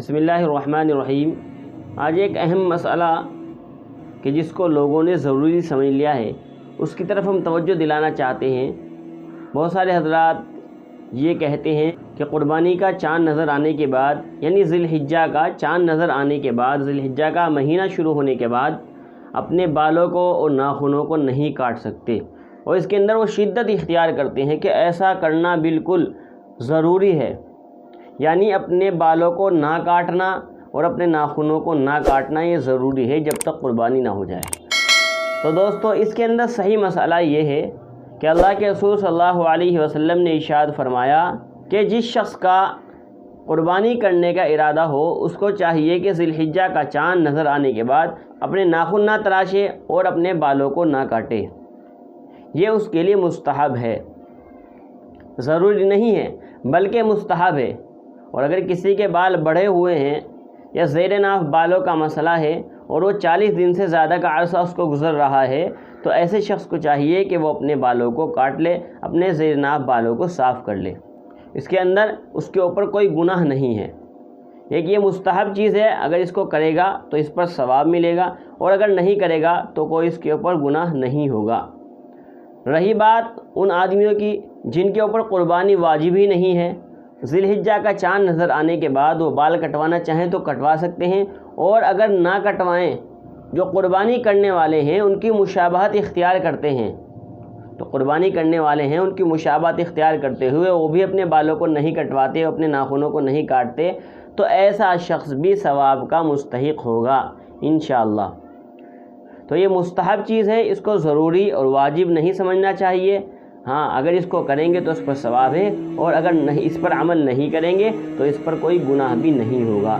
بسم اللہ الرحمن الرحیم۔ آج ایک اہم مسئلہ کہ جس کو لوگوں نے ضروری سمجھ لیا ہے اس کی طرف ہم توجہ دلانا چاہتے ہیں۔ بہت سارے حضرات یہ کہتے ہیں کہ قربانی کا چاند نظر آنے کے بعد، یعنی ذی الحجہ کا چاند نظر آنے کے بعد، ذی الحجہ کا مہینہ شروع ہونے کے بعد اپنے بالوں کو اور ناخنوں کو نہیں کاٹ سکتے، اور اس کے اندر وہ شدت اختیار کرتے ہیں کہ ایسا کرنا بالکل ضروری ہے، یعنی اپنے بالوں کو نہ کاٹنا اور اپنے ناخنوں کو نہ کاٹنا یہ ضروری ہے جب تک قربانی نہ ہو جائے۔ تو دوستو، اس کے اندر صحیح مسئلہ یہ ہے کہ اللہ کے رسول صلی اللہ علیہ وسلم نے ارشاد فرمایا کہ جس شخص کا قربانی کرنے کا ارادہ ہو اس کو چاہیے کہ ذی الحجہ کا چاند نظر آنے کے بعد اپنے ناخن نہ تراشے اور اپنے بالوں کو نہ کاٹے۔ یہ اس کے لیے مستحب ہے، ضروری نہیں ہے بلکہ مستحب ہے۔ اور اگر کسی کے بال بڑھے ہوئے ہیں یا زیر ناف بالوں کا مسئلہ ہے اور وہ 40 دن سے زیادہ کا عرصہ اس کو گزر رہا ہے تو ایسے شخص کو چاہیے کہ وہ اپنے بالوں کو کاٹ لے، اپنے زیر ناف بالوں کو صاف کر لے۔ اس کے اندر اس کے اوپر کوئی گناہ نہیں ہے۔ ایک یہ مستحب چیز ہے، اگر اس کو کرے گا تو اس پر ثواب ملے گا، اور اگر نہیں کرے گا تو کوئی اس کے اوپر گناہ نہیں ہوگا۔ رہی بات ان آدمیوں کی جن کے اوپر قربانی واجب ہی نہیں ہے، ذی الحجہ کا چاند نظر آنے کے بعد وہ بال کٹوانا چاہیں تو کٹوا سکتے ہیں، اور اگر نہ کٹوائیں، جو قربانی کرنے والے ہیں ان کی مشابہت اختیار کرتے ہیں، تو قربانی کرنے والے ہیں ان کی مشابہت اختیار کرتے ہوئے وہ بھی اپنے بالوں کو نہیں کٹواتے، اپنے ناخنوں کو نہیں کاٹتے، تو ایسا شخص بھی ثواب کا مستحق ہوگا انشاءاللہ۔ تو یہ مستحب چیز ہے، اس کو ضروری اور واجب نہیں سمجھنا چاہیے۔ ہاں، اگر اس کو کریں گے تو اس پر ثواب ہے، اور اگر نہیں اس پر عمل نہیں کریں گے تو اس پر کوئی گناہ بھی نہیں ہوگا۔